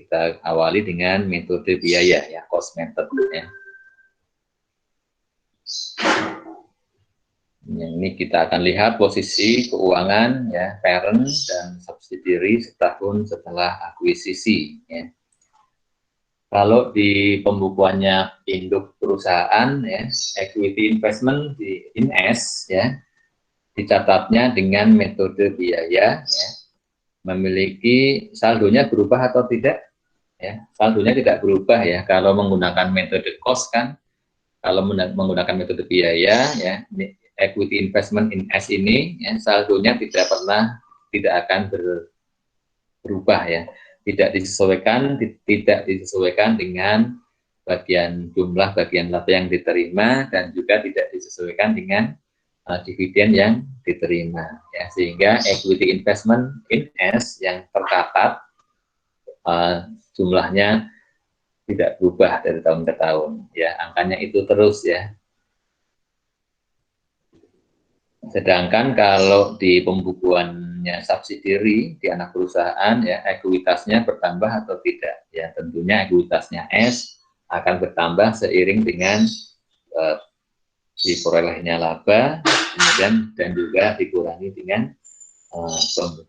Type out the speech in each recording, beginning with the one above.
kita awali dengan metode biaya ya, cost method ya. Ini kita akan lihat posisi keuangan ya, parent dan subsidiary setahun setelah akuisisi ya. Kalau di pembukuannya induk perusahaan ya, equity investment di INS ya, dicatatnya dengan metode biaya ya, memiliki saldonya berubah atau tidak ya. Saldonya tidak berubah ya kalau menggunakan metode cost kan. Kalau menggunakan metode biaya ya, equity investment in S ini ya, saldonya tidak akan berubah ya, tidak disesuaikan dengan jumlah bagian laba yang diterima, dan juga tidak disesuaikan dengan dividen yang diterima ya, sehingga equity investment in S yang tercatat jumlahnya tidak berubah dari tahun ke tahun ya, angkanya itu terus ya. Sedangkan kalau di pembukuannya subsidiary di anak perusahaan ya, ekuitasnya bertambah atau tidak ya, tentunya ekuitasnya S akan bertambah seiring dengan diperolehnya laba, kemudian dan juga dikurangi dengan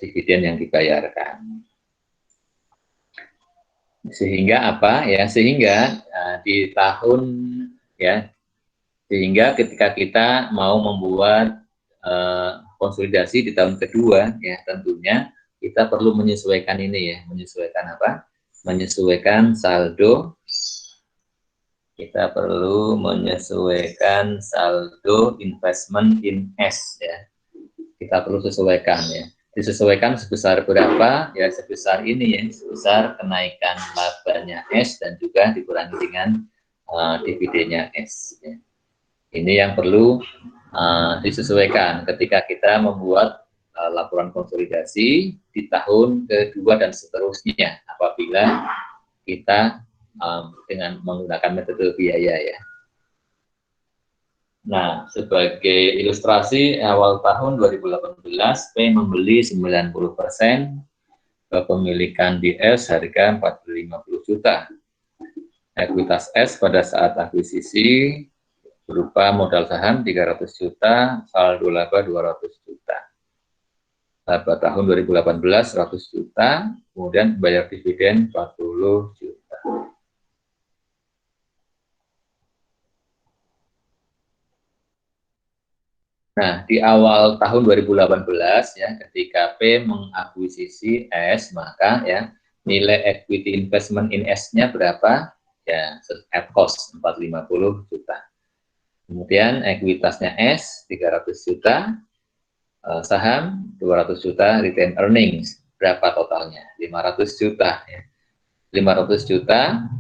dividen yang dibayarkan. Sehingga apa ya, sehingga di tahun ya, sehingga ketika kita mau membuat konsolidasi di tahun kedua ya, tentunya kita perlu menyesuaikan ini ya, menyesuaikan apa? Menyesuaikan saldo. Kita perlu menyesuaikan saldo investment in S ya. Kita perlu sesuaikan ya. Disesuaikan sebesar berapa? Ya sebesar ini ya, sebesar kenaikan labanya S dan juga dikurangi dengan dividennya S ya. Ini yang perlu disesuaikan ketika kita membuat laporan konsolidasi di tahun kedua dan seterusnya, apabila kita dengan menggunakan metode biaya ya. Nah, sebagai ilustrasi, awal tahun 2018 P membeli 90%, kepemilikan di S harga 450 juta. Ekuitas S pada saat akuisisi berupa modal saham 300 juta, saldo laba 200 juta. Laba tahun 2018 100 juta, kemudian bayar dividen 40 juta. Nah, di awal tahun 2018 ya, ketika P mengakuisisi S, maka ya nilai equity investment in S-nya berapa? Ya, at cost 450 juta. Kemudian ekuitasnya S 300 juta, saham 200 juta, retain earnings berapa totalnya? 500 juta ya. 500 juta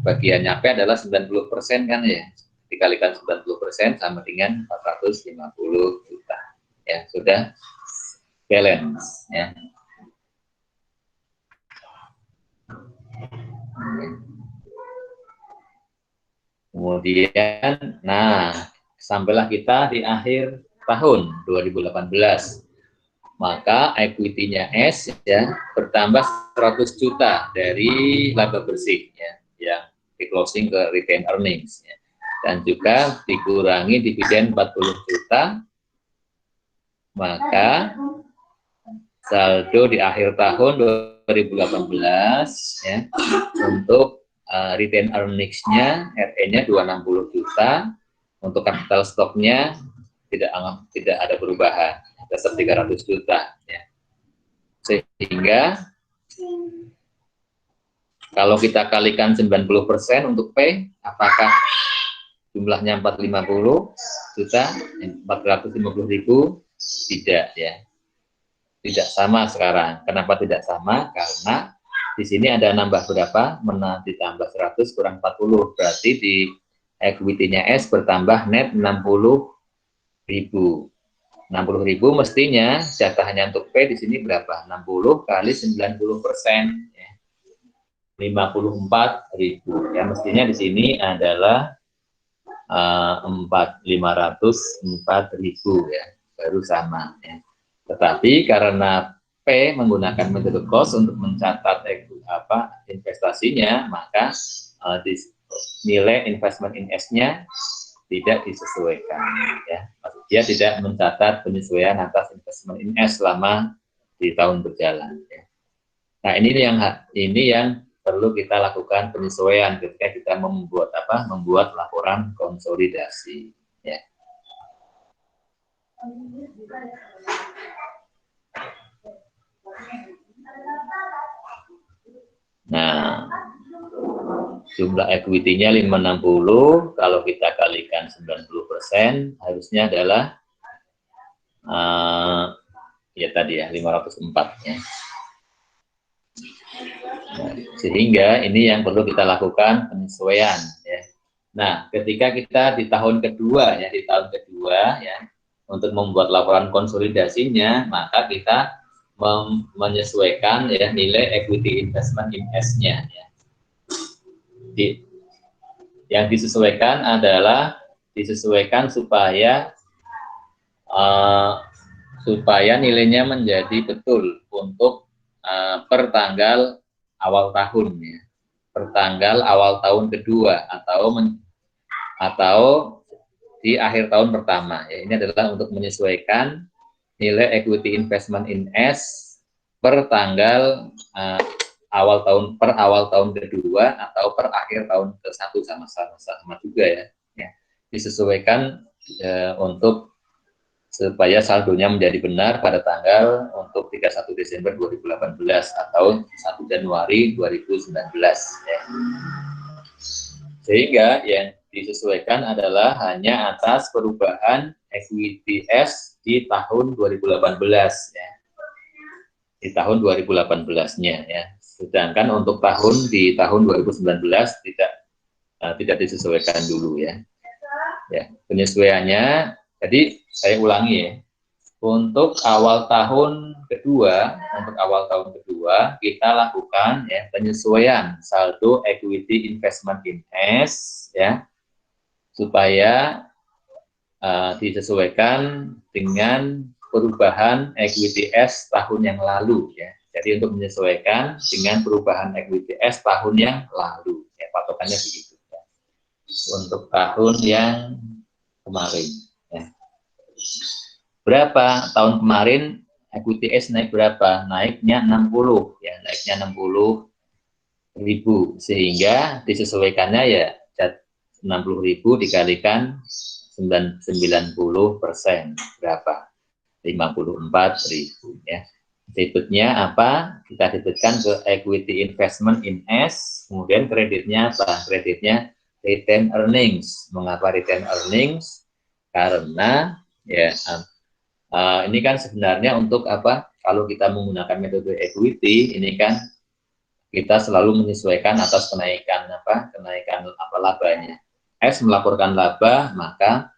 bagiannya P adalah 90% kan ya, dikalikan 90% sama dengan 450 juta ya, sudah balance ya. Kemudian, nah, sampailah kita di akhir tahun 2018, maka equity-nya S ya bertambah 100 juta dari laba bersih ya, yang di closing ke retain earnings ya, dan juga dikurangi dividen 40 juta, maka saldo di akhir tahun 2018 ya untuk retain earnings-nya, RE-nya 260 juta, untuk capital stock-nya tidak ada perubahan, tetap 300 juta ya. Sehingga kalau kita kalikan 90% untuk P, apakah jumlahnya 450 juta, 450 ribu? Tidak ya, tidak sama sekarang. Kenapa tidak sama? Karena di sini ada nambah berapa? Ditambah 100 kurang 40, berarti di equity-nya S bertambah net 60 ribu. 60 ribu mestinya jatahnya untuk P di sini berapa? 60 kali 90%. 54 ribu. Ya, mestinya di sini adalah 504 ribu ya, baru sama ya. Tetapi karena P P menggunakan metode cost untuk mencatat investasinya, maka nilai investment in S-nya tidak disesuaikan, ya. Dia tidak mencatat penyesuaian atas investment in S selama di tahun berjalan, ya. Nah, ini yang perlu kita lakukan penyesuaian ketika kita membuat laporan konsolidasi, ya. Nah, jumlah equity-nya 560, kalau kita kalikan 90%, harusnya adalah ya tadi ya 504 ya. Nah, sehingga ini yang perlu kita lakukan penyesuaian, ya. Nah, ketika kita di tahun kedua ya, untuk membuat laporan konsolidasinya, maka kita menyesuaikan ya nilai equity investment in S-nya, ya. Yang disesuaikan adalah supaya nilainya menjadi betul untuk per tanggal awal tahun, ya. Per tanggal awal tahun kedua atau di akhir tahun pertama, ya. Ini adalah untuk menyesuaikan nilai equity investment in S per tanggal awal tahun kedua atau per akhir tahun ke-1, sama juga, ya. Disesuaikan untuk supaya saldonya menjadi benar pada tanggal untuk 31 Desember 2018 atau 1 Januari 2019, ya. Sehingga yang disesuaikan adalah hanya atas perubahan equity S di tahun 2018, ya. Di tahun 2018-nya, ya. Sedangkan untuk di tahun 2019 tidak disesuaikan dulu, ya. Ya, penyesuaiannya, jadi saya ulangi, ya. Untuk awal tahun kedua kita lakukan ya penyesuaian saldo equity investment in S, ya, supaya disesuaikan dengan perubahan equity S tahun yang lalu, ya. Jadi untuk menyesuaikan dengan perubahan equity S tahun yang lalu, ya, patokannya begitu, ya. Untuk tahun yang kemarin, ya. Berapa tahun kemarin equity S naik berapa? Naiknya 60, ya, naiknya 60.000, sehingga disesuaikannya ya 60.000 dikalikan 90%, berapa? 54.000, ya. Debitnya apa? Kita debitkan ke equity investment in S, kemudian kreditnya apa? Kreditnya retained earnings. Mengapa retained earnings? Karena ya ini kan sebenarnya untuk apa? Kalau kita menggunakan metode equity, ini kan kita selalu menyesuaikan atas kenaikan labanya. S melaporkan laba, maka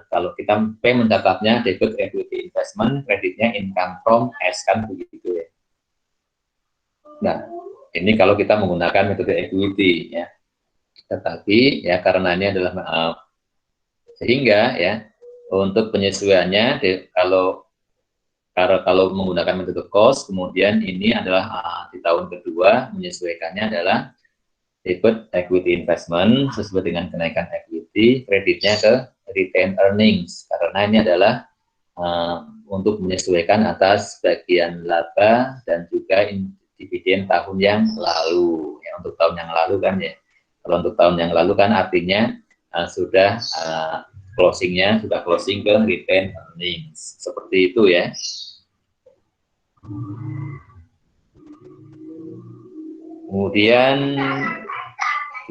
kalau kita P mencatatnya debit equity investment, kreditnya income from S, kan begitu, ya. Nah, ini kalau kita menggunakan metode equity, ya. Tetapi ya karena ini adalah sehingga ya untuk penyesuaiannya kalau menggunakan metode cost, kemudian ini adalah di tahun kedua menyesuaikannya adalah debit equity investment sesuai dengan kenaikan equity, kreditnya ke retained earnings, karena ini adalah untuk menyesuaikan atas bagian laba dan juga dividen tahun yang lalu, ya. Untuk tahun yang lalu kan, ya, kalau untuk tahun yang lalu kan artinya sudah closing ke retained earnings, seperti itu, ya. Kemudian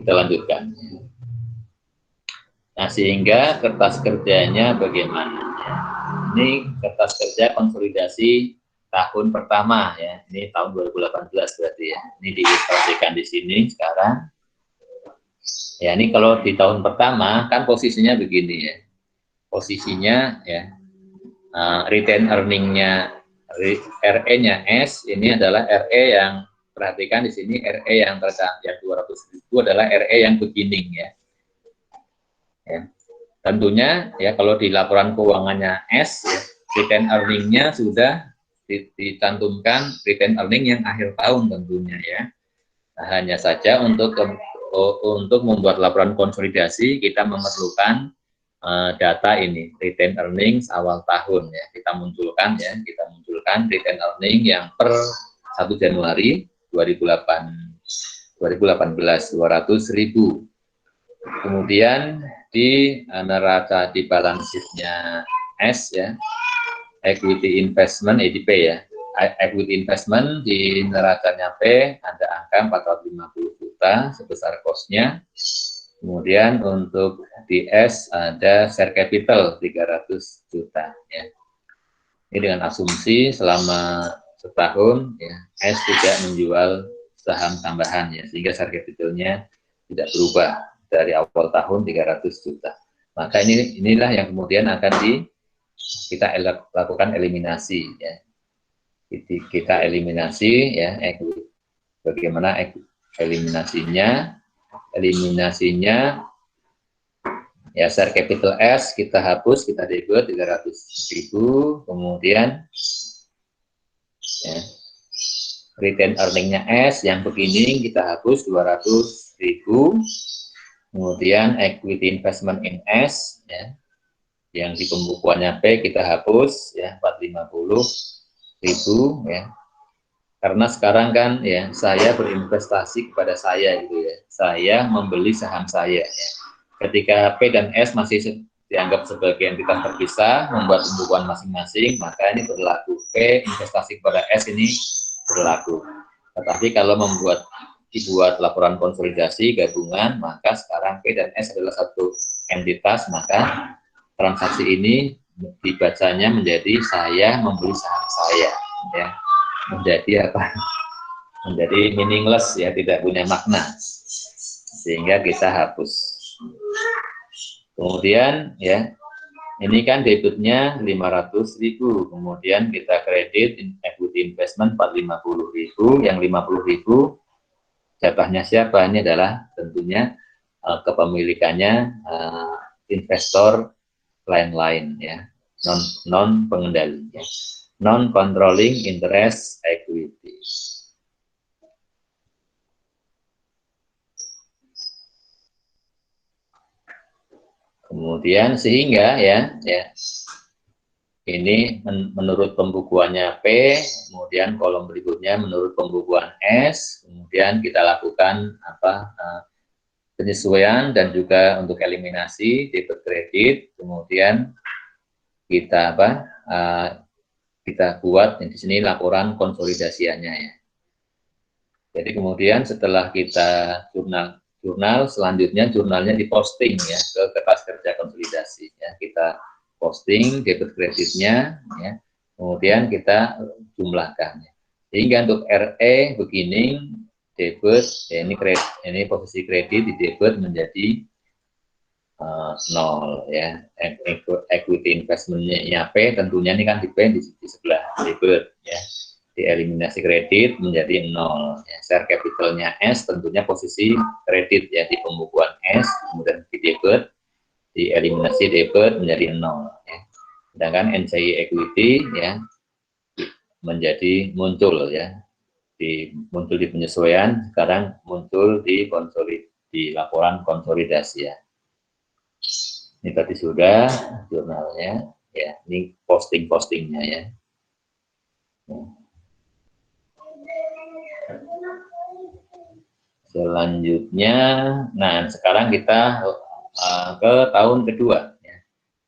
kita lanjutkan. Nah, sehingga kertas kerjanya bagaimana? Ini kertas kerja konsolidasi tahun pertama, ya. Ini tahun 2018 berarti, ya. Ini diilustrasikan di sini sekarang. Ya, ini kalau di tahun pertama kan posisinya begini, ya. Posisinya ya retain earning-nya RE-nya S ini adalah RE yang, perhatikan di sini RE yang tercantum yang 200.000 adalah RE yang beginning, ya. Ya. Tentunya ya kalau di laporan keuangannya S, ya, retain earning-nya sudah dicantumkan retained earning yang akhir tahun tentunya ya. Nah, hanya saja untuk membuat laporan konsolidasi kita memerlukan data ini retained earnings awal tahun ya. Kita munculkan retained earning yang per 1 Januari 2018 200.000. Kemudian di neraca di balance sheet-nya S ya, equity investment EDP ya. Equity investment di neracanya P ada angka 450 juta sebesar cost-nya. Kemudian untuk di S ada share capital 300 juta ya. Ini dengan asumsi selama setahun ya S tidak menjual saham tambahan ya, sehingga share capital-nya tidak berubah dari awal tahun 300 juta. Maka inilah yang kemudian akan kita lakukan eliminasi ya. Kita eliminasi ya, bagaimana eliminasinya ya, share capital S kita hapus, kita debit 300.000, kemudian ya, retained earning-nya S yang begini kita hapus 200.000, kemudian equity investment in S ya, yang di pembukuannya P kita hapus ya 450.000 ya, karena sekarang kan ya saya berinvestasi kepada saya gitu ya, saya membeli saham saya ya. Ketika P dan S masih dianggap sebagai entitas terpisah, membuat pembukuan masing-masing, maka ini berlaku. P investasi kepada S ini berlaku. Tetapi kalau dibuat laporan konsolidasi gabungan, maka sekarang P dan S adalah satu entitas, maka transaksi ini dibacanya menjadi saya membeli saham saya, ya, menjadi apa? Menjadi meaningless ya, tidak punya makna, sehingga kita hapus. Kemudian ya, ini kan debitnya 500.000, kemudian kita kredit equity investment 450.000, yang 50.000 jatahnya siapa? Ini adalah tentunya kepemilikannya investor lain-lain ya, non pengendali ya, non controlling interest equity. Kemudian sehingga ya ini menurut pembukuannya P, kemudian kolom berikutnya menurut pembukuan S, kemudian kita lakukan penyesuaian dan juga untuk eliminasi debit kredit, kemudian kita kita buat di sini laporan konsolidasiannya ya. Jadi kemudian setelah kita jurnal selanjutnya jurnalnya diposting ya ke kertas kerja konsolidasi ya, kita posting debit kreditnya ya, kemudian kita jumlahkan ya. Sehingga untuk RE beginning debit ya, ini posisi kredit di debit menjadi 0 ya. Equity investmentnya P tentunya ini kan di P di sebelah debit ya, dieliminasi kredit menjadi 0 ya. Share capitalnya S tentunya posisi kredit ya di pembukuan S, kemudian di debit dieliminasi debit menjadi 0 ya. Sedangkan NCI equity ya menjadi muncul ya, muncul di penyesuaian, sekarang muncul di laporan konsolidasi ya. Ini tadi sudah jurnalnya ya, ini postingnya ya. Selanjutnya, nah sekarang kita ke tahun kedua ya.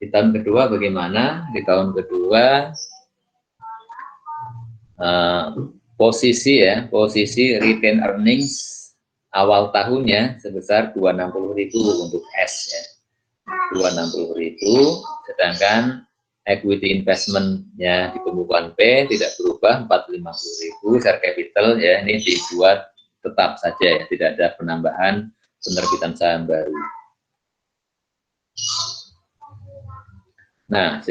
Di tahun kedua bagaimana? Di tahun kedua posisi retained earnings awal tahunnya sebesar 260.000 untuk S ya, 260.000, sedangkan equity investmentnya di pembukuan P tidak berubah 450.000, share capital ya ini dibuat tetap saja ya, tidak ada penambahan penerbitan saham baru. Nah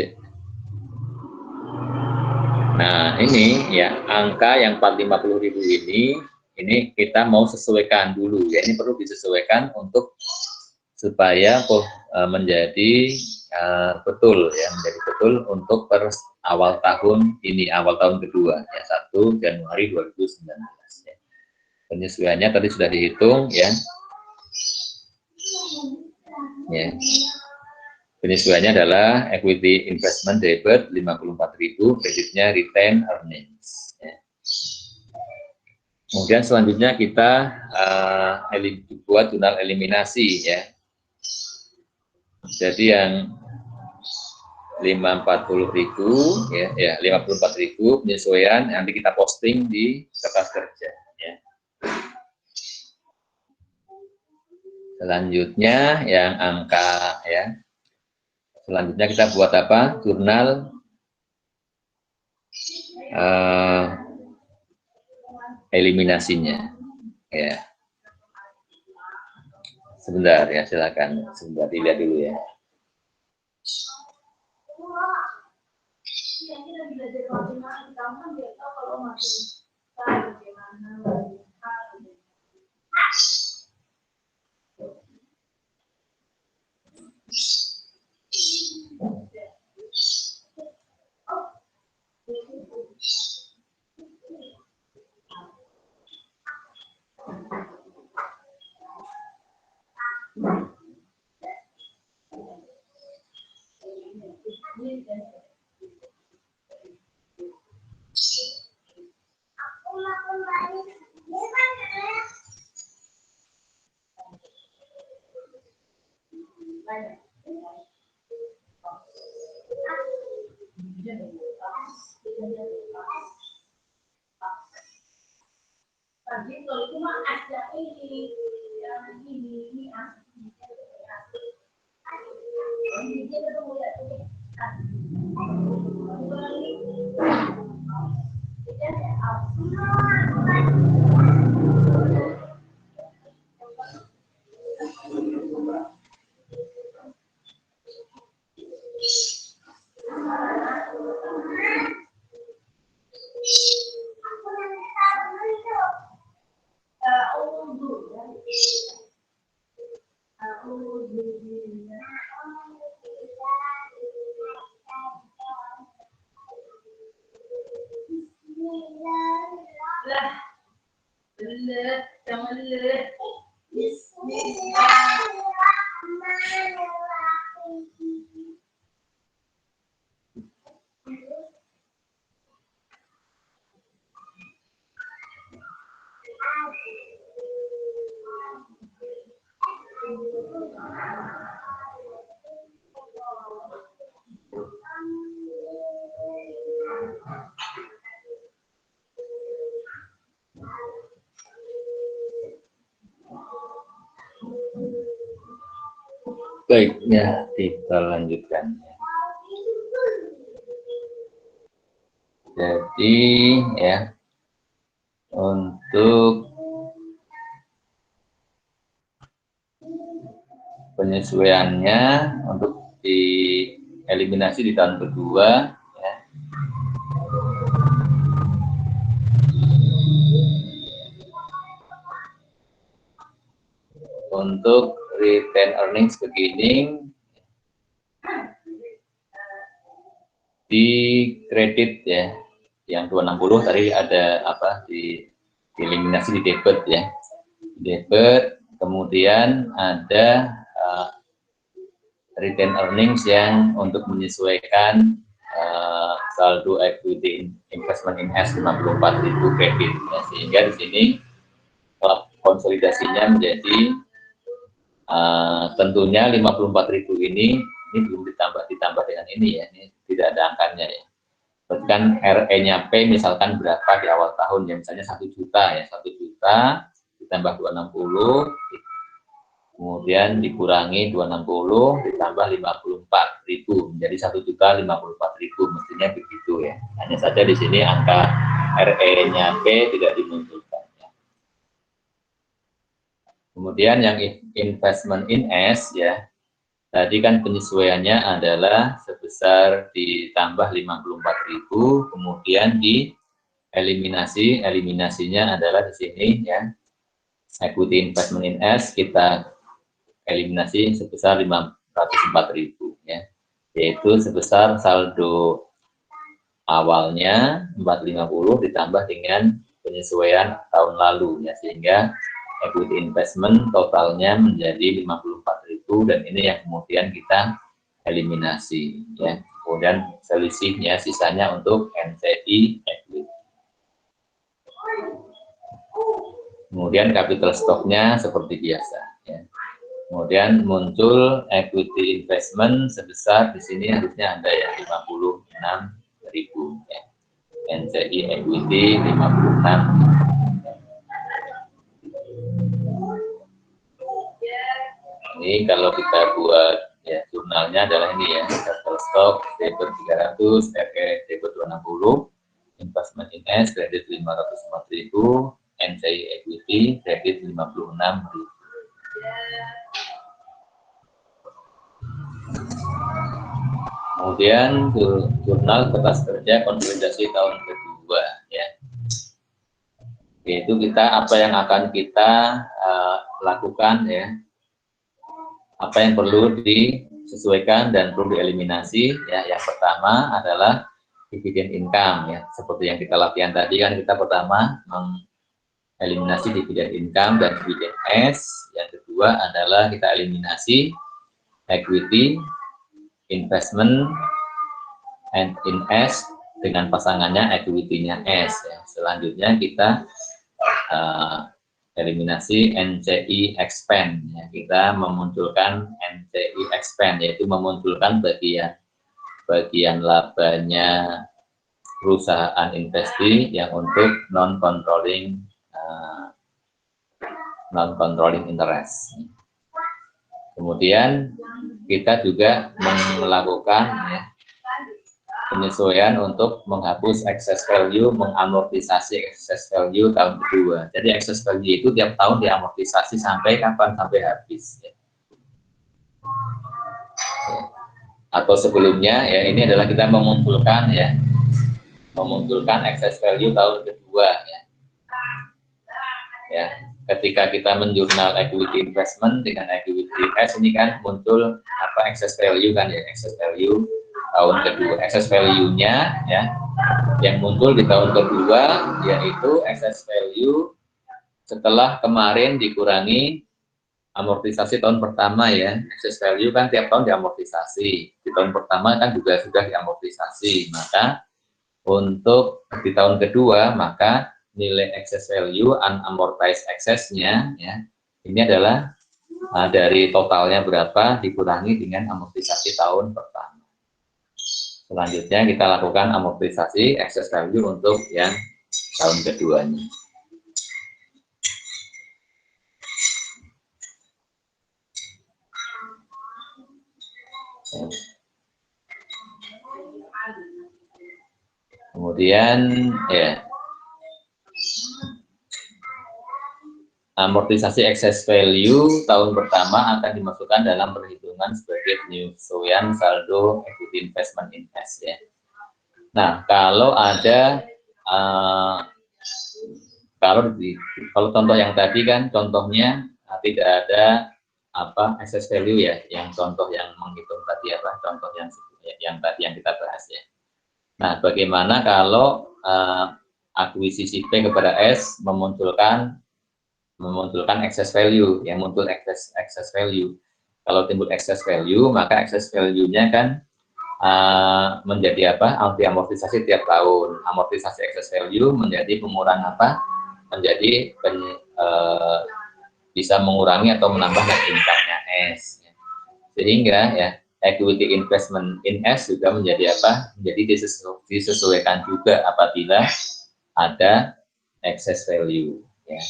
ini ya angka yang 450.000 ini kita mau sesuaikan dulu ya, ini perlu disesuaikan untuk supaya menjadi betul ya, menjadi betul untuk per awal tahun ini, awal tahun kedua ya, 1 Januari 2019 ya. Penyesuaiannya tadi sudah dihitung ya. Ya. Penyesuaiannya adalah equity investment debit 54.000, kreditnya retain earnings ya. Kemudian selanjutnya kita buat jurnal eliminasi ya. Jadi yang 540.000 ya, 54.000 penyesuaian nanti kita posting di kertas kerja ya. Selanjutnya yang angka ya. Selanjutnya kita buat apa? Jurnal eliminasinya ya. Sebentar ya, silakan sebentar dilihat dulu ya. Baik, ya kita lanjutkan. Jadi ya, untuk penyesuaiannya untuk dieliminasi di tahun kedua ya. Untuk retain earnings begini di kredit ya, yang 260 tadi ada apa dieliminasi di debit ya, debit, kemudian ada retain earnings yang untuk menyesuaikan saldo equity investment in S 54.000 kredit ya, sehingga di sini konsolidasinya menjadi tentunya 54.000 ini belum ditambah dengan ini ya, ini tidak ada angkanya ya. Berarti kan RE-nya P misalkan berapa di awal tahun ya, misalnya 1 juta ya, 1 juta ditambah 260, kemudian dikurangi 260 ditambah 54.000 menjadi 1.054.000, mestinya begitu ya. Hanya saja di sini angka RE-nya P tidak dimunculkan. Kemudian yang investment in S ya, tadi kan penyesuaiannya adalah sebesar ditambah 54.000, kemudian eliminasinya adalah di sini ya, equity investment in S kita eliminasi sebesar 504.000 ya. yaitu sebesar saldo awalnya 450 ditambah dengan penyesuaian tahun lalu, ya, sehingga equity investment totalnya menjadi 54.000, dan ini yang kemudian kita eliminasi, ya. Kemudian selisihnya sisanya untuk NCI equity. Kemudian capital stoknya seperti biasa, ya. Kemudian muncul equity investment sebesar, di sini harusnya ada ya 56.000, ya. NCI equity 56. Ini kalau kita buat, ya, jurnalnya adalah ini, ya, capital stock debit 300, debit 260, investment in S kredit 504.000, NCI equity kredit 56.000. Kemudian jurnal kertas kerja konsolidasi tahun kedua, ya, yaitu kita apa yang akan kita lakukan, ya, apa yang perlu disesuaikan dan perlu dieliminasi, ya. Yang pertama adalah dividen income, ya, seperti yang kita latihan tadi kan, kita pertama mengeliminasi dividen income dan dividen S. Yang kedua adalah kita eliminasi equity investment and in S dengan pasangannya equity-nya S, ya. Selanjutnya kita eliminasi NCI expand, ya. Kita memunculkan NCI expand, yaitu memunculkan bagian labanya perusahaan investasi yang untuk non controlling interest. Kemudian kita juga melakukan, ya, penyesuaian untuk menghapus excess value, mengamortisasi excess value tahun kedua. Jadi excess value itu tiap tahun diamortisasi sampai kapan? Sampai habis, ya. Atau sebelumnya, ya, ini adalah kita memunculkan, ya, memunculkan excess value tahun kedua, ya. Ya, ketika kita menjurnal equity investment dengan equity S, ini kan muncul apa, excess value kan, ya, excess value tahun kedua. Excess value-nya, ya, yang muncul di tahun kedua yaitu excess value setelah kemarin dikurangi amortisasi tahun pertama, ya. Excess value kan tiap tahun diamortisasi. Di tahun pertama kan juga sudah diamortisasi. Maka untuk di tahun kedua, maka nilai excess value unamortized excess-nya, ya, ini adalah dari totalnya berapa dikurangi dengan amortisasi tahun pertama. Selanjutnya kita lakukan amortisasi excess value untuk yang tahun keduanya. Kemudian, ya, amortisasi excess value tahun pertama akan dimasukkan dalam perhitungan sebagai penyesuaian saldo equity investment in S, ya. Nah, kalau ada kalau contoh yang tadi kan contohnya tidak ada apa excess value, ya, yang contoh yang menghitung tadi apa, contoh yang tadi yang kita bahas, ya. Nah, bagaimana kalau akuisisi P kepada S memunculkan excess value, yang muncul excess value. Kalau timbul excess value, maka excess value-nya kan menjadi apa? Amortisasi tiap tahun. Amortisasi excess value menjadi pengurang apa? Menjadi bisa mengurangi atau menambah net income-nya S. Sehingga, ya, equity investment in S juga menjadi apa? Menjadi disesuaikan juga apabila ada excess value, ya.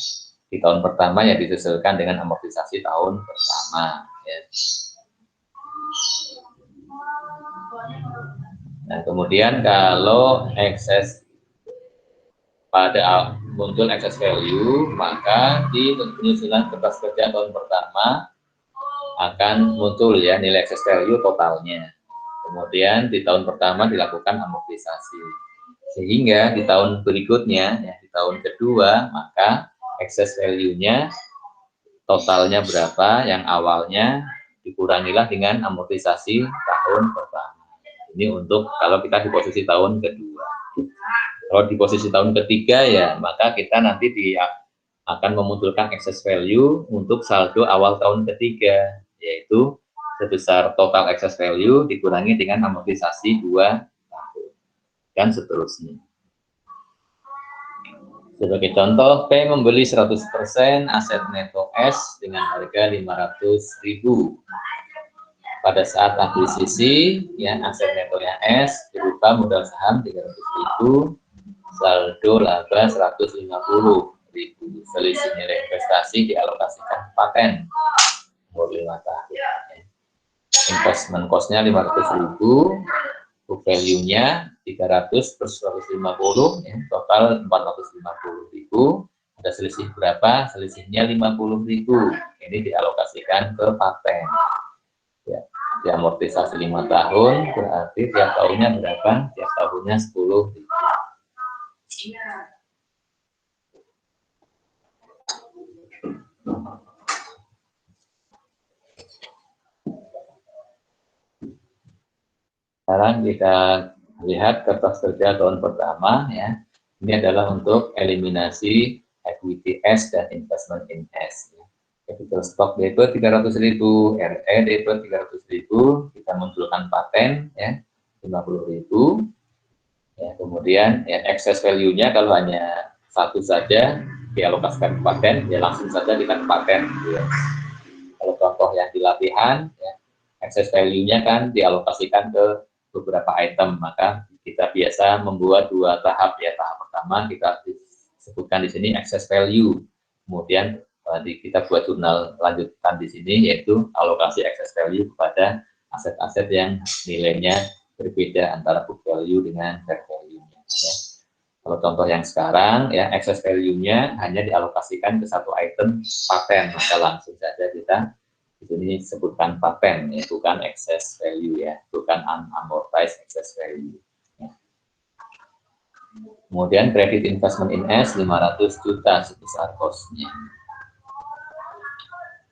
Di tahun pertama, ya, disesuaikan dengan amortisasi tahun pertama, ya. Nah, kemudian kalau excess pada muncul excess value, maka di penyusunan kertas kerja tahun pertama akan muncul, ya, nilai excess value totalnya. Kemudian di tahun pertama dilakukan amortisasi, sehingga di tahun berikutnya, ya, di tahun kedua, maka excess value-nya totalnya berapa yang awalnya dikurangilah dengan amortisasi tahun pertama. ini untuk kalau kita di posisi tahun kedua. Kalau di posisi tahun ketiga ya, maka kita nanti akan memunculkan excess value untuk saldo awal tahun ketiga, yaitu sebesar total excess value dikurangi dengan amortisasi 2 tahun, dan seterusnya. Sebagai contoh, P membeli 100% aset neto S dengan harga 500.000. Pada saat akuisisi, ya, aset netonya S berupa modal saham 300.000, saldo laba 150.000. Selisih nilai investasi dialokasikan paten umur 5 tahun. Investment cost-nya 500.000, book value-nya 300 plus 150, ya, total 450.000. Ada selisih berapa? Selisihnya 50.000. Ini dialokasikan ke paten. Ya, diamortisasi 5 tahun, berarti tiap tahunnya berapa? Tiap tahunnya 10.000. Sekarang kita lihat kertas kerja tahun pertama, ya. Ini adalah untuk eliminasi equity S dan investment in S. Ya. Capital stock debit 300.000, RE debit 300.000, kita munculkan paten, ya, 50.000. Ya, kemudian ya, excess value-nya kalau hanya satu saja dialokasikan ke paten, ya langsung saja kita paten. Ya. Kalau contoh yang di latihan, ya, excess value-nya kan dialokasikan ke beberapa item, maka kita biasa membuat 2 tahap, ya. Tahap pertama kita sebutkan di sini excess value, kemudian kita buat jurnal lanjutan di sini, yaitu alokasi excess value kepada aset-aset yang nilainya berbeda antara book value dengan fair value-nya. Ya. Kalau contoh yang sekarang, ya, excess value-nya hanya dialokasikan ke satu item paten, maka langsung saja kita di sini sebutkan paten, ya, bukan excess value, ya, bukan unamortized excess value. Ya. Kemudian kredit investment in S 500 juta sebesar cost-nya.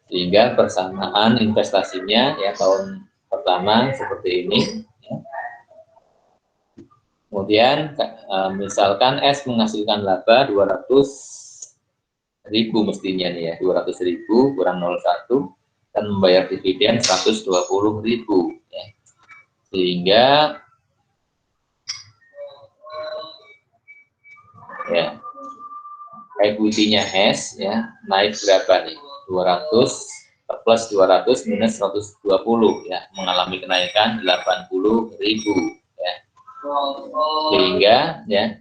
Sehingga persamaan investasinya, ya, tahun pertama seperti ini. Ya. Kemudian misalkan S menghasilkan laba 200.000 mestinya nih, ya, 200.000 kurang 0,1 dan membayar dividen 120.000, ya. Sehingga ya equity-nya S, ya, naik berapa nih? 200 plus 200 minus 120, ya, mengalami kenaikan 80.000, ya. Sehingga, ya,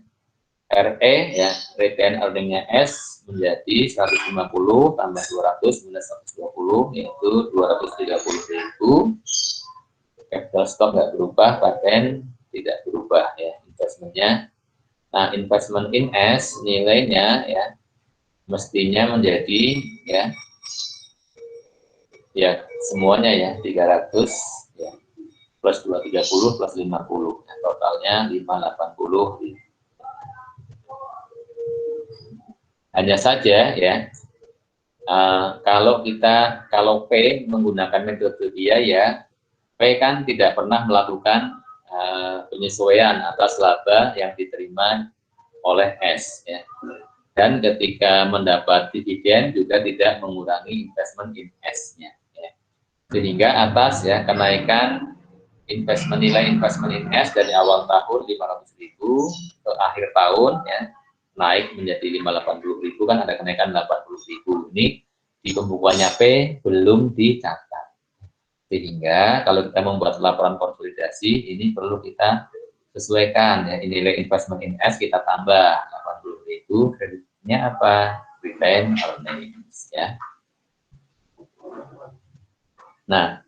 RE, ya, retain earning-nya S menjadi 150 tambah 200 minus 120, yaitu 230.000. Capital stock nggak berubah, paten tidak berubah, ya, investmentnya. Nah, investment in S nilainya, ya, mestinya menjadi, ya semuanya, ya, 300, ya, plus 230 plus 50, ya, totalnya 580. Hanya saja, ya, kalau P menggunakan metode biaya, P kan tidak pernah melakukan penyesuaian atas laba yang diterima oleh S, ya. Dan ketika mendapat dividen juga tidak mengurangi investment in S-nya, ya. Sehingga atas, ya, kenaikan nilai investment in S dari awal tahun 500.000 ke akhir tahun, ya, naik menjadi 580.000, kan ada kenaikan 80.000. Ini di pembukuannya P belum dicatat. Sehingga kalau kita membuat laporan konsolidasi, ini perlu kita sesuaikan, ya, nilai investment in S kita tambah 80.000, kreditnya apa? Retain earnings, ya. Nah,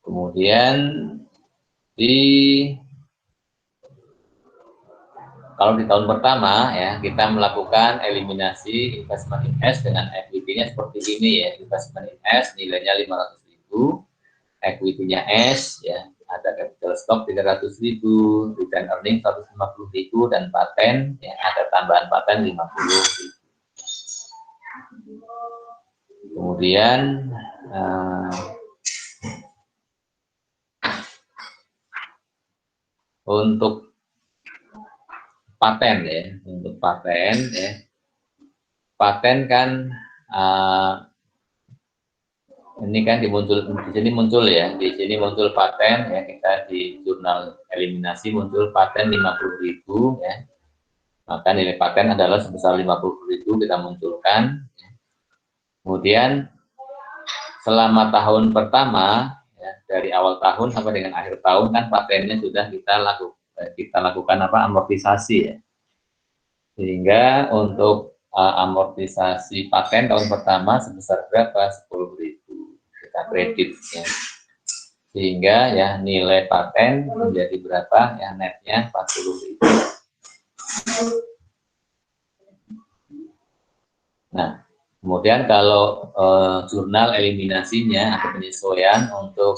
kemudian kalau di tahun pertama, ya, kita melakukan eliminasi investment in S dengan equity-nya seperti ini, ya. Investment in S nilainya 500.000, equity-nya S, ya, ada capital stock 300.000, return earning 150.000, dan paten, ya, ada tambahan paten 50.000. Kemudian untuk paten, ya, untuk paten, ya, paten kan ini kan di sini muncul, ya, di sini muncul paten, ya, kita di jurnal eliminasi muncul paten 50.000, ya, maka nilai paten adalah sebesar 50.000 kita munculkan. Kemudian selama tahun pertama, ya, dari awal tahun sampai dengan akhir tahun kan patennya sudah kita lakukan amortisasi, ya, sehingga untuk amortisasi paten tahun pertama sebesar berapa? 10.000 kita kredit, ya, sehingga, ya, nilai paten menjadi berapa? Ya, netnya 40.000. Nah, kemudian kalau jurnal eliminasinya atau penyesuaian untuk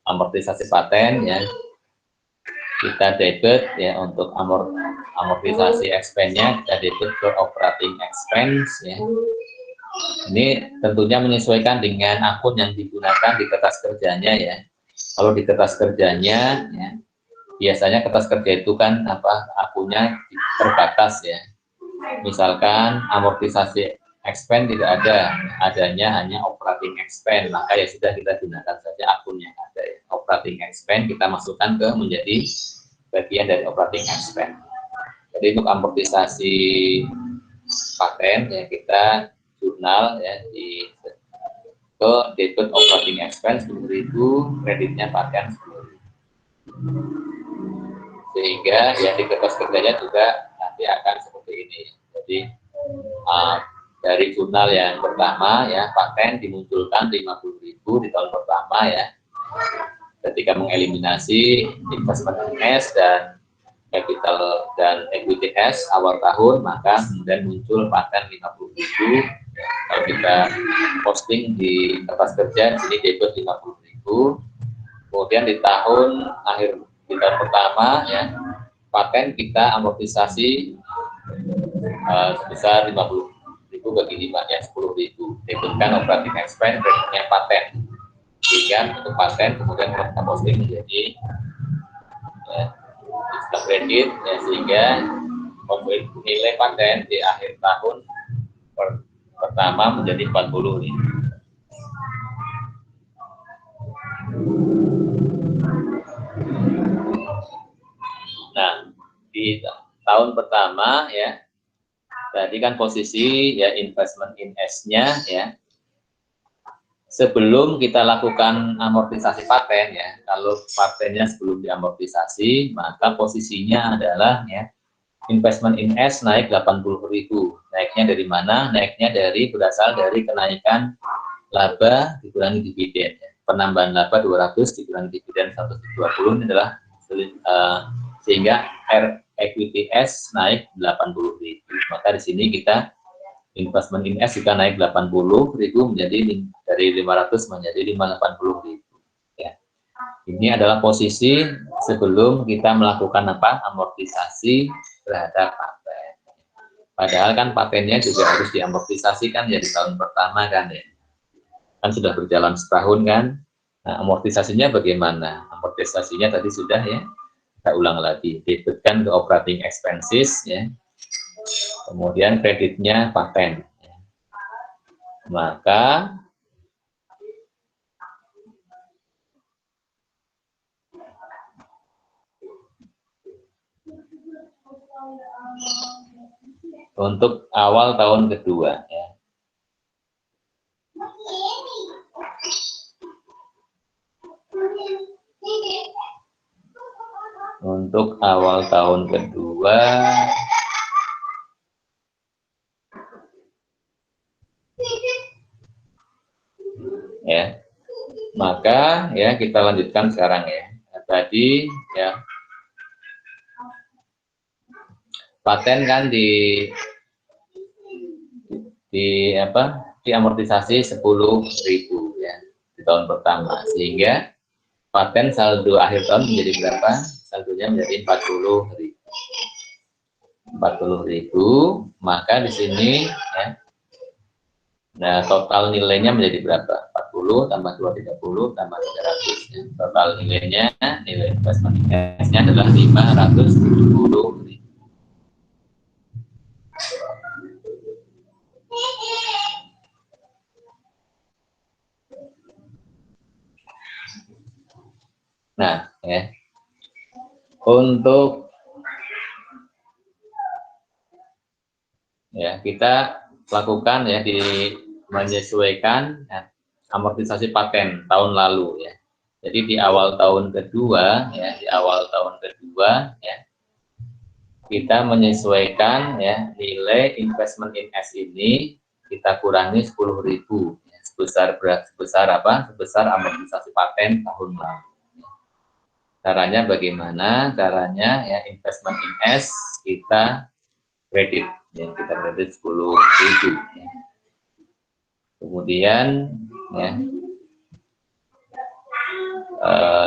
amortisasi paten, ya, kita debit, ya, untuk amortisasi expense-nya kita debit ke operating expense, ya. Ini tentunya menyesuaikan dengan akun yang digunakan di kertas kerjanya, ya. Kalau di kertas kerjanya, ya, biasanya kertas kerja itu kan akunnya terbatas, ya. Misalkan amortisasi expense tidak ada, adanya hanya operating expense, maka ya sudah kita gunakan saja akun yang ada, ya. Operating expense kita masukkan menjadi bagian dari operating expense. Jadi untuk amortisasi paten, ya, kita jurnal, ya, ke debit operating expense 10.000, kreditnya paten 10.000. Sehingga, ya, di kertas kerjanya juga nanti akan seperti ini. Jadi dari jurnal yang pertama, ya, paten dimunculkan 50.000 di tahun pertama, ya. Ketika mengeliminasi investment S dan capital dan equity S awal tahun, maka kemudian muncul paten 50.000. Kalau kita posting di kertas kerja, di sini debit 50.000. Kemudian di tahun pertama, ya, paten kita amortisasi sebesar 50.000 bagi 5, ya, 10.000. Debitkan operating expense, kreditnya paten. Sehingga untuk paten kemudian kita posting menjadi, ya, kredit, ya, sehingga nilai paten di akhir tahun pertama menjadi 40.000. Nah, di tahun pertama, ya, tadi kan posisi, ya, investment in S-nya, ya, sebelum kita lakukan amortisasi paten, ya, kalau patennya sebelum diamortisasi, maka posisinya adalah, ya, investment in S naik 80.000. Naiknya dari mana? Naiknya berasal dari kenaikan laba dikurangi dividen, ya. Penambahan laba 200 dikurangi dividen 120 ini adalah sehingga equity S naik 80.000. Maka di sini kita investment in S juga naik 80.000 menjadi dari 500 menjadi 580.000. Ya. Ini adalah posisi sebelum kita melakukan amortisasi terhadap paten. Padahal kan patennya juga harus diamortisasikan, ya, di tahun pertama, kan, ya. Kan sudah berjalan setahun, kan. Nah, amortisasinya bagaimana? Amortisasinya tadi sudah, ya, kita ulang lagi, debitkan ke operating expenses, ya. Kemudian kreditnya paten, ya. Maka untuk awal tahun kedua, ya, untuk awal tahun kedua, ya, maka, ya, kita lanjutkan sekarang, ya. Nah, tadi, ya, paten kan diamortisasi 10.000, ya, di tahun pertama, sehingga paten saldo akhir tahun menjadi berapa? Saldonya menjadi 40.000. 40.000, maka di sini ya, nah total nilainya menjadi berapa? 40 tambah 230 tambah 300 ya. Total nilainya, nilai investment nya adalah 570.000. Nah, ya. Untuk ya kita lakukan ya di menyesuaikan ya, amortisasi paten tahun lalu ya. Jadi di awal tahun kedua ya, di awal tahun kedua ya, kita menyesuaikan ya nilai investment in S ini kita kurangi 10.000 ya, sebesar apa? Sebesar amortisasi paten tahun lalu. Caranya bagaimana? Caranya ya investment in S kita kredit, ya kita kredit 10.000. Ya. Kemudian ya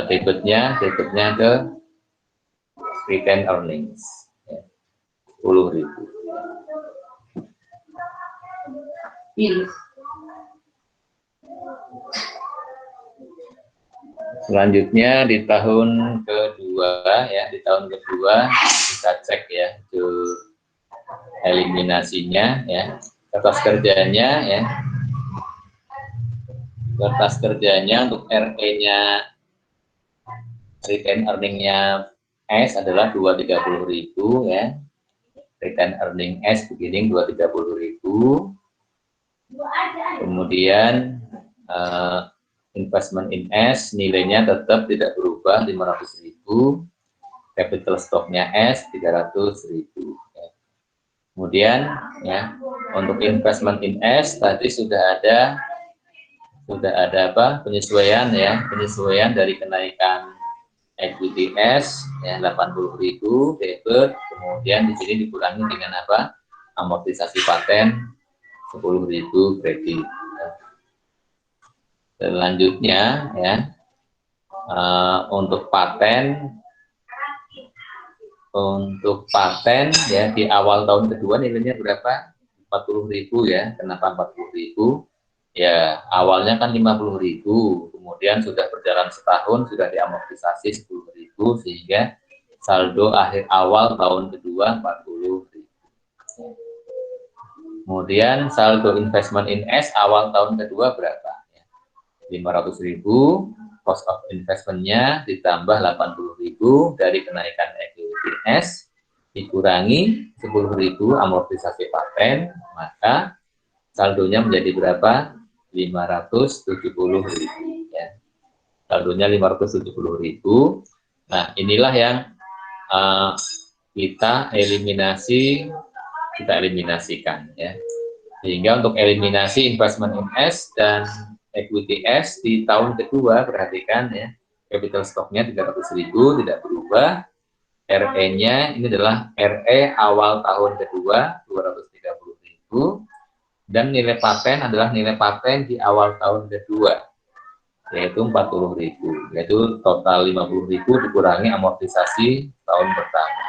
debitnya ke retained earnings ya, 10.000. Selanjutnya di tahun kedua ya, di tahun kedua kita cek ya itu eliminasinya ya, kertas kerjanya ya, kertas kerjanya untuk RE-nya retain earning-nya S adalah 230.000 ya, retain earning S beginning 230.000. Kemudian investment in S nilainya tetap tidak berubah 500.000, capital stocknya S 300.000 ya. Kemudian ya untuk investment in S tadi sudah ada apa penyesuaian ya, penyesuaian dari kenaikan equity S ya 80.000 debit, kemudian di sini dikurangi dengan apa, amortisasi paten 10.000 kredit. Selanjutnya ya untuk paten ya di awal tahun kedua nilainya berapa? 40.000 ya. Kenapa 40.000? Ya awalnya kan 50.000, kemudian sudah berjalan setahun sudah diamortisasi 10.000 sehingga saldo akhir awal tahun kedua 40.000. Kemudian saldo investment in S awal tahun kedua berapa? 500.000, cost of investment-nya ditambah 80.000 dari kenaikan equity S dikurangi 10.000 amortisasi paten, maka saldonya menjadi berapa? 570.000 ya. Saldonya 570.000. Nah, inilah yang kita eliminasikan ya. Sehingga untuk eliminasi investment in S dan equity S di tahun kedua, perhatikan ya, capital stock-nya 300.000 tidak berubah, RE-nya ini adalah RE awal tahun kedua 230.000, dan nilai paten adalah nilai paten di awal tahun kedua yaitu 40.000, yaitu total 50.000 dikurangi amortisasi tahun pertama.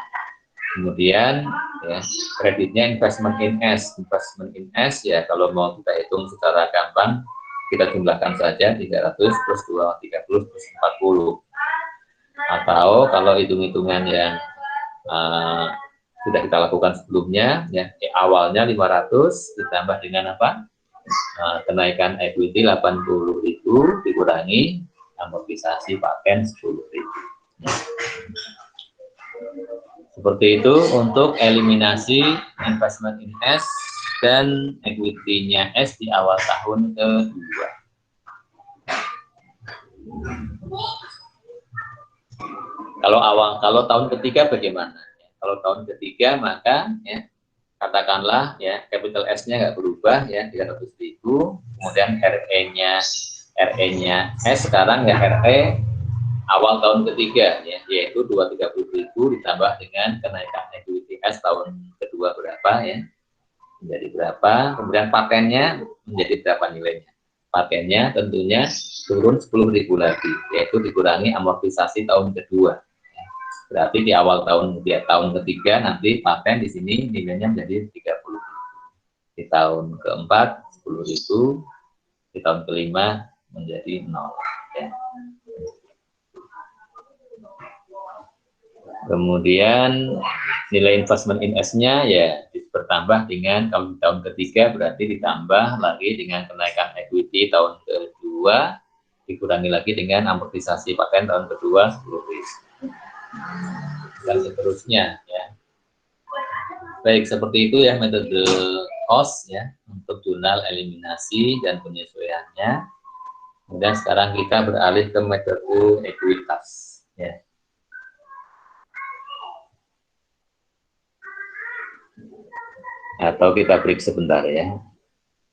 Kemudian ya, kreditnya investment in S. Investment in S ya kalau mau kita hitung secara gampang kita jumlahkan saja 300 plus 230 plus 40. Atau kalau hitung-hitungan yang sudah kita lakukan sebelumnya ya, awalnya 500 ditambah dengan apa? Kenaikan equity 80.000 dikurangi amortisasi paten 10.000. Ya. Seperti itu untuk eliminasi investment in S dan equity-nya S di awal tahun kedua. Kalau tahun ketiga bagaimana? Kalau tahun ketiga maka ya katakanlah ya capital S-nya nggak berubah ya 300.000, kemudian RE-nya S sekarang ya RE awal tahun ketiga ya yaitu 230.000 ditambah dengan kenaikan equity S tahun kedua berapa ya menjadi berapa, kemudian patennya menjadi berapa nilainya. patennya tentunya turun 10.000 lagi, yaitu dikurangi amortisasi tahun kedua. Berarti di awal tahun ketiga nanti paten di sini nilainya menjadi 30.000. Di tahun keempat 10.000, di tahun kelima menjadi 0. Ya. Kemudian nilai investment in S-nya ya bertambah dengan kalau di tahun ketiga berarti ditambah lagi dengan kenaikan equity tahun kedua, dikurangi lagi dengan amortisasi paten tahun kedua 10.000 dan seterusnya ya. Baik, seperti itu ya metode cost ya untuk jurnal eliminasi dan penyesuaiannya. Kemudian sekarang kita beralih ke metode ekuitas ya. Atau kita break sebentar ya,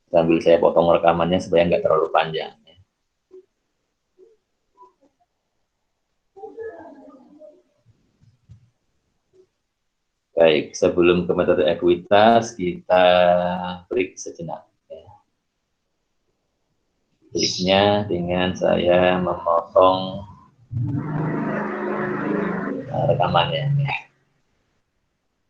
sambil saya potong rekamannya supaya nggak terlalu panjang ya. Baik, sebelum ke metode ekuitas kita break sejenak ya. Breaknya dengan saya memotong rekamannya ya.